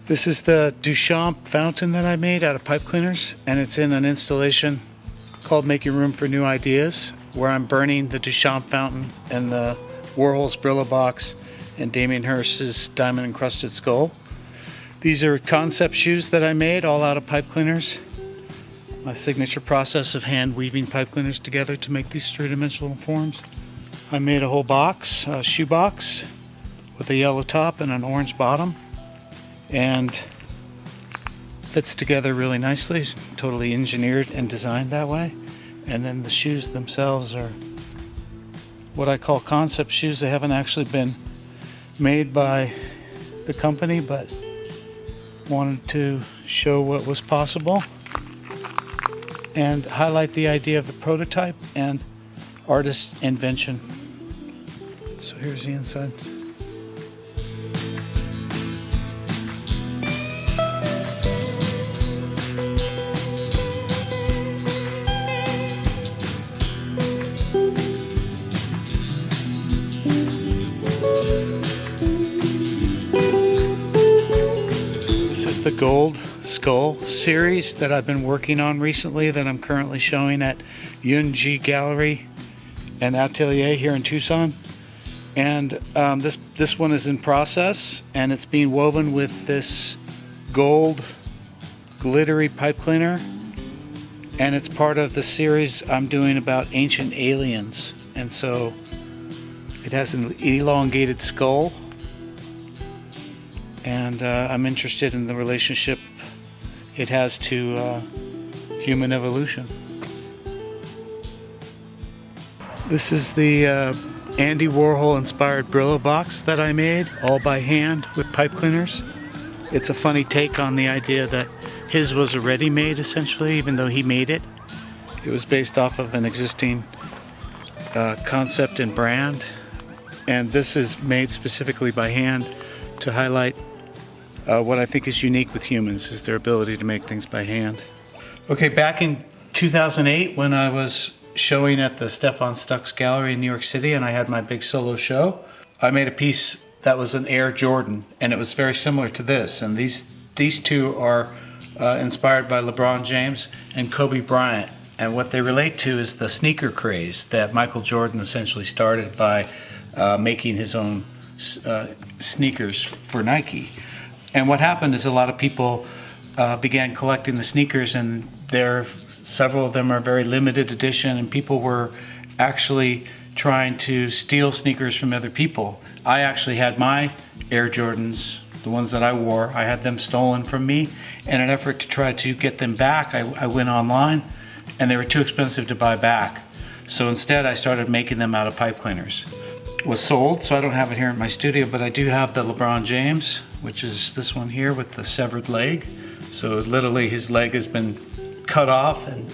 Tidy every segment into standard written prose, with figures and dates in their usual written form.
This is the Duchamp fountain that I made out of pipe cleaners, and it's in an installation called Making Room for New Ideas, where I'm burning the Duchamp fountain and the Warhol's Brillo box and Damien Hirst's diamond encrusted skull. These are concept shoes that I made all out of pipe cleaners. My signature process of hand weaving pipe cleaners together to make these three-dimensional forms. I made a whole box, a shoe box, with a yellow top and an orange bottom, and fits together really nicely, totally engineered and designed that way. And then the shoes themselves are what I call concept shoes. They haven't actually been made by the company, but wanted to show what was possible and highlight the idea of the prototype and artist's invention. So here's the inside. The Gold Skull series that I've been working on recently, that I'm currently showing at Yunji Gallery and Atelier here in Tucson. And this one is in process, and it's being woven with this gold glittery pipe cleaner, and it's part of the series I'm doing about ancient aliens. And so it has an elongated skull, and I'm interested in the relationship it has to human evolution. This is the Andy Warhol inspired Brillo box that I made all by hand with pipe cleaners. It's a funny take on the idea that his was a ready-made essentially, even though he made it. It was based off of an existing concept and brand, and this is made specifically by hand to highlight what I think is unique with humans, is their ability to make things by hand. Okay, back in 2008 when I was showing at the Stefan Stux Gallery in New York City and I had my big solo show, I made a piece that was an Air Jordan, and it was very similar to this. And these two are inspired by LeBron James and Kobe Bryant. And what they relate to is the sneaker craze that Michael Jordan essentially started by making his own sneakers for Nike. And what happened is a lot of people began collecting the sneakers, and several of them are very limited edition, and people were actually trying to steal sneakers from other people. I actually had my Air Jordans, the ones that I wore, I had them stolen from me. In an effort to try to get them back, I went online, and they were too expensive to buy back. So instead I started making them out of pipe cleaners. It was sold, so I don't have it here in my studio, but I do have the LeBron James, which is this one here with the severed leg. So literally his leg has been cut off, and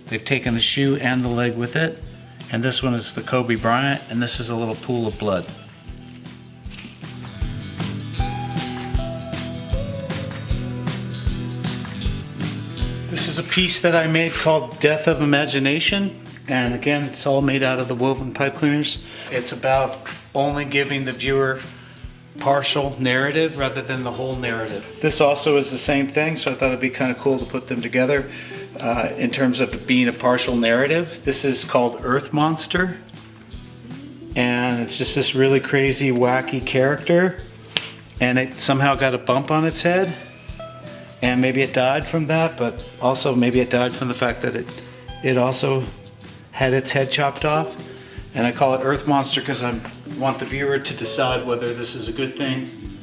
they've taken the shoe and the leg with it. And this one is the Kobe Bryant, and this is a little pool of blood. This is a piece that I made called Death of Imagination. And again, it's all made out of the woven pipe cleaners. It's about only giving the viewer partial narrative rather than the whole narrative. This also is the same thing, so I thought it'd be kind of cool to put them together in terms of being a partial narrative. This is called Earth Monster, and it's just this really crazy, wacky character, and it somehow got a bump on its head, and maybe it died from that, but also maybe it died from the fact that it also had its head chopped off. And I call it Earth Monster because I want the viewer to decide whether this is a good thing,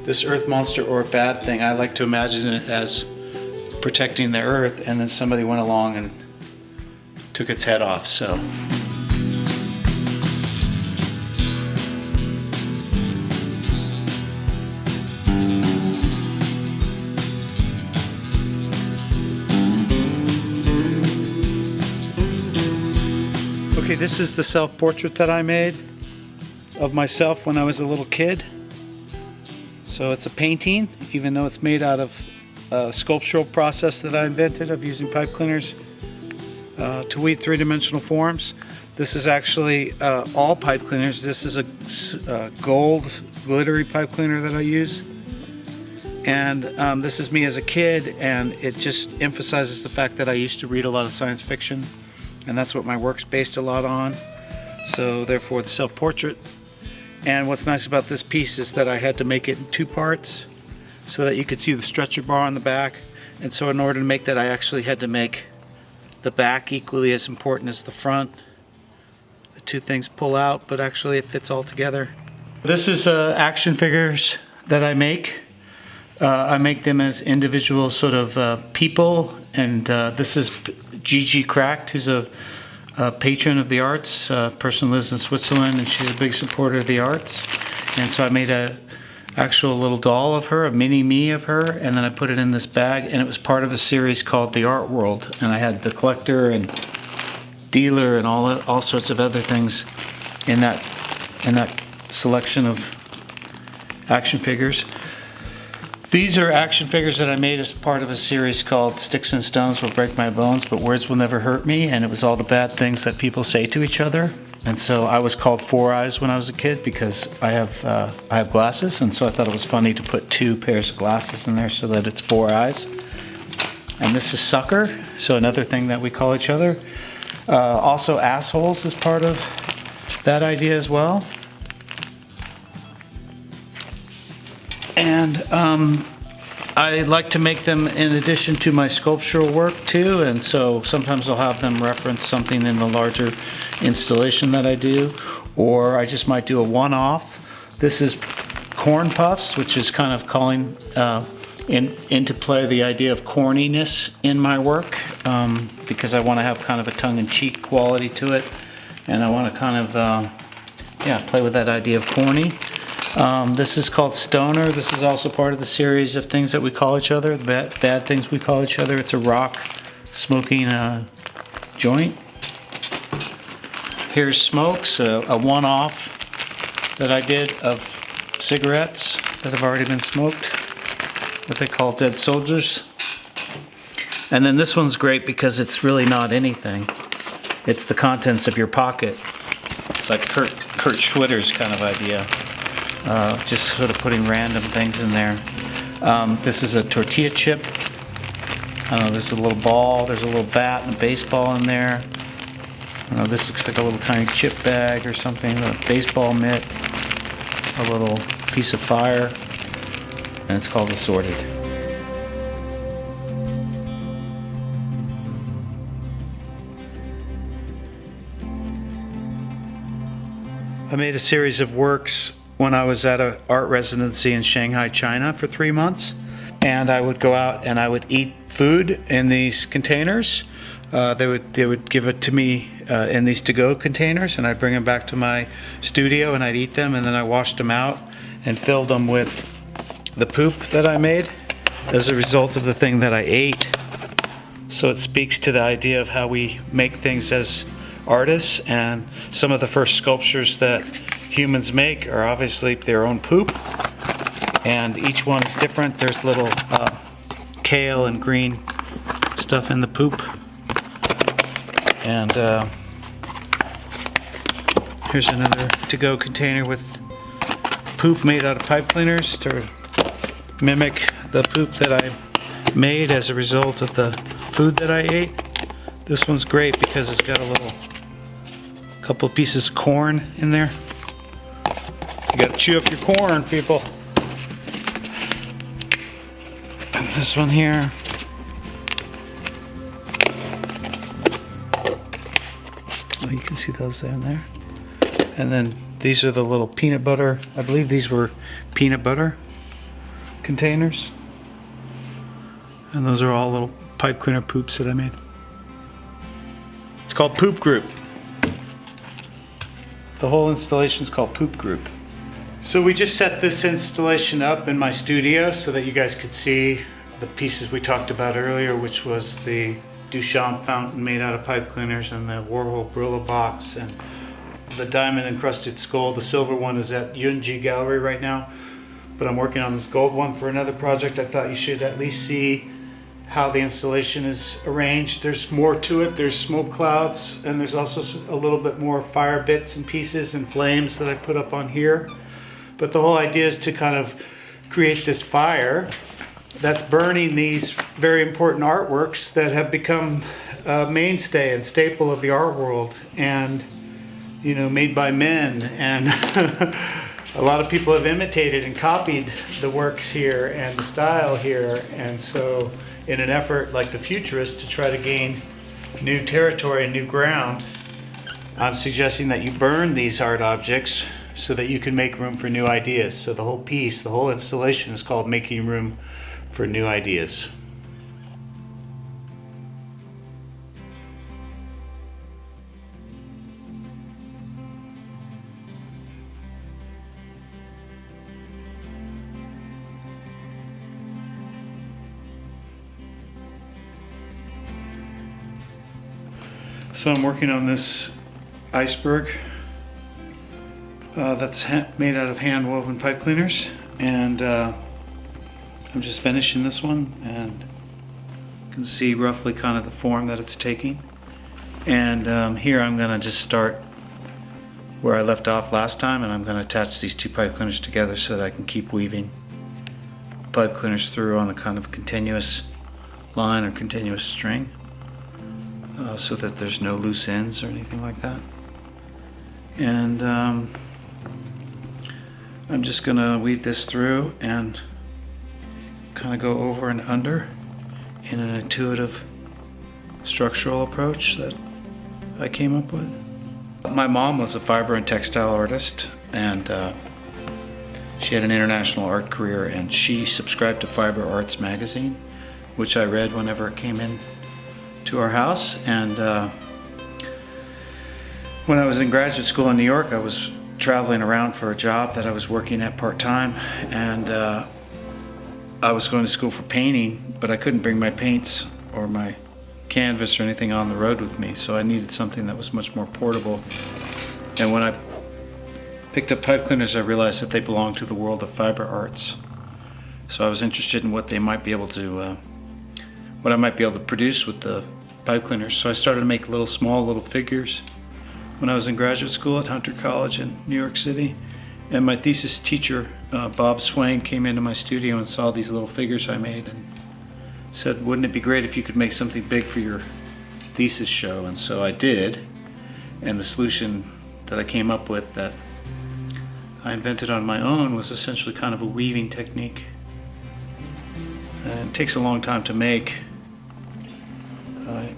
this Earth Monster, or a bad thing. I like to imagine it as protecting the Earth, and then somebody went along and took its head off. So. Okay, this is the self-portrait that I made of myself when I was a little kid. So it's a painting, even though it's made out of a sculptural process that I invented of using pipe cleaners to weave three-dimensional forms. This is actually all pipe cleaners. This is a gold glittery pipe cleaner that I use. And this is me as a kid, and it just emphasizes the fact that I used to read a lot of science fiction, and that's what my work's based a lot on. So therefore the self-portrait. And what's nice about this piece is that I had to make it in two parts so that you could see the stretcher bar on the back. And so in order to make that, I actually had to make the back equally as important as the front. The two things pull out, but actually it fits all together. This is action figures that I make. I make them as individual sort of people, and this is Gigi Cracked, who's a patron of the arts, a person who lives in Switzerland, and she's a big supporter of the arts. And so I made a actual little doll of her, a mini me of her, and then I put it in this bag, and it was part of a series called The Art World, and I had the collector and dealer and all sorts of other things in that selection of action figures. These are action figures that I made as part of a series called Sticks and Stones Will Break My Bones, but Words Will Never Hurt Me, and it was all the bad things that people say to each other. And so I was called Four Eyes when I was a kid because I have glasses, and so I thought it was funny to put two pairs of glasses in there so that it's four eyes. And this is Sucker, so another thing that we call each other. Also assholes is part of that idea as well. And I like to make them in addition to my sculptural work too, and so sometimes I'll have them reference something in the larger installation that I do, or I just might do a one-off. This is Corn Puffs, which is kind of calling into play the idea of corniness in my work, because I want to have kind of a tongue-in-cheek quality to it, and I want to kind of play with that idea of corny. This is called Stoner. This is also part of the series of things that we call each other, the bad things we call each other. It's a rock smoking joint. Here's Smokes, a one-off that I did of cigarettes that have already been smoked, what they call dead soldiers. And then this one's great because it's really not anything. It's the contents of your pocket. It's like Kurt Schwitter's kind of idea. Just sort of putting random things in there. This is a tortilla chip. I don't know, this is a little ball. There's a little bat and a baseball in there. I don't know, this looks like a little tiny chip bag or something, a baseball mitt, a little piece of fire, and it's called Assorted. I made a series of works when I was at an art residency in Shanghai, China for 3 months. And I would go out and I would eat food in these containers. They would give it to me in these to-go containers, and I'd bring them back to my studio and I'd eat them, and then I washed them out and filled them with the poop that I made as a result of the thing that I ate. So it speaks to the idea of how we make things as artists, and some of the first sculptures that humans make are obviously their own poop, and each one is different. There's little kale and green stuff in the poop, and here's another to-go container with poop made out of pipe cleaners to mimic the poop that I made as a result of the food that I ate. This one's great because it's got a couple of pieces of corn in there. You gotta chew up your corn, people. And this one here. Oh, you can see those down there. And then these are the little peanut butter. I believe these were peanut butter containers. And those are all little pipe cleaner poops that I made. It's called Poop Group. The whole installation is called Poop Group. So we just set this installation up in my studio so that you guys could see the pieces we talked about earlier, which was the Duchamp fountain made out of pipe cleaners, and the Warhol Brillo box, and the diamond encrusted skull. The silver one is at Yunji Gallery right now, but I'm working on this gold one for another project. I thought you should at least see how the installation is arranged. There's more to it. There's smoke clouds, and there's also a little bit more fire bits and pieces and flames that I put up on here. But the whole idea is to kind of create this fire that's burning these very important artworks that have become a mainstay and staple of the art world, and made by men, and a lot of people have imitated and copied the works here and the style here. And so in an effort like the Futurists to try to gain new territory and new ground, I'm suggesting that you burn these art objects so that you can make room for new ideas. So the whole piece, the whole installation is called Making Room for New Ideas. So I'm working on this iceberg that's made out of hand-woven pipe cleaners, and I'm just finishing this one, and you can see roughly kind of the form that it's taking. And here I'm going to just start where I left off last time, and I'm going to attach these two pipe cleaners together so that I can keep weaving pipe cleaners through on a kind of continuous line or continuous string, so that there's no loose ends or anything like that. And I'm just going to weave this through and kind of go over and under in an intuitive structural approach that I came up with. My mom was a fiber and textile artist, and she had an international art career, and she subscribed to Fiber Arts magazine, which I read whenever it came in to our house. And when I was in graduate school in New York, I was traveling around for a job that I was working at part-time, and I was going to school for painting, but I couldn't bring my paints or my canvas or anything on the road with me, so I needed something that was much more portable. And when I picked up pipe cleaners, I realized that they belonged to the world of fiber arts. So I was interested in what they might be able to, what I might be able to produce with the pipe cleaners. So I started to make small little figures when I was in graduate school at Hunter College in New York City. And my thesis teacher, Bob Swain, came into my studio and saw these little figures I made and said, wouldn't it be great if you could make something big for your thesis show? And so I did. And the solution that I came up with, that I invented on my own, was essentially kind of a weaving technique. And it takes a long time to make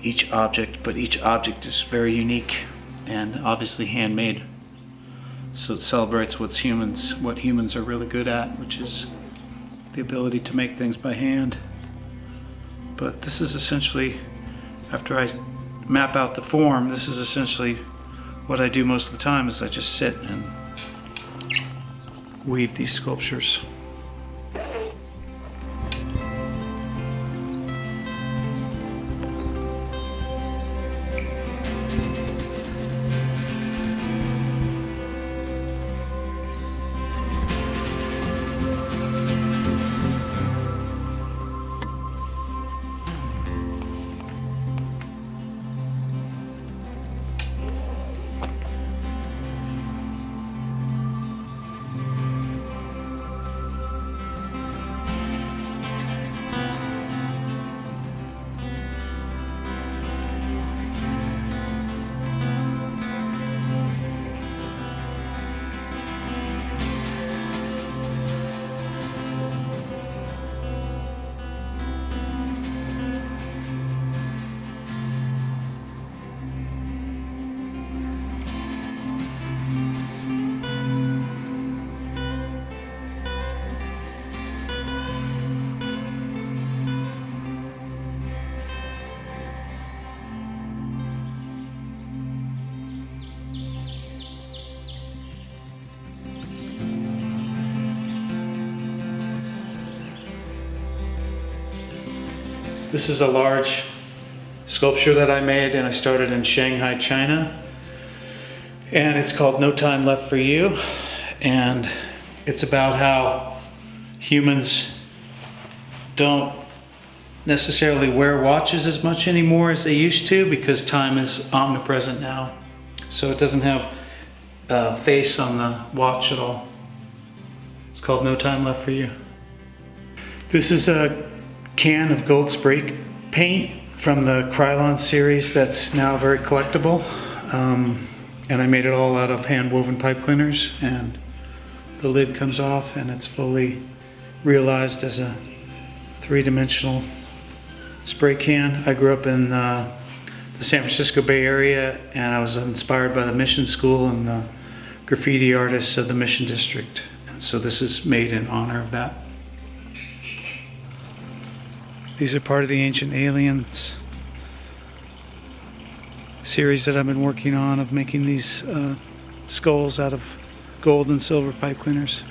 each object, but each object is very unique and obviously handmade. So it celebrates what humans are really good at, which is the ability to make things by hand. But this is essentially, after I map out the form, this is essentially what I do most of the time, is I just sit and weave these sculptures. This is a large sculpture that I made, and I started in Shanghai, China. And it's called No Time Left for You. And it's about how humans don't necessarily wear watches as much anymore as they used to, because time is omnipresent now. So it doesn't have a face on the watch at all. It's called No Time Left for You. This is a can of gold spray paint from the Krylon series that's now very collectible. And I made it all out of hand-woven pipe cleaners, and the lid comes off and it's fully realized as a three-dimensional spray can. I grew up in the San Francisco Bay Area, and I was inspired by the Mission School and the graffiti artists of the Mission District. And so this is made in honor of that. These are part of the Ancient Aliens series that I've been working on, of making these skulls out of gold and silver pipe cleaners.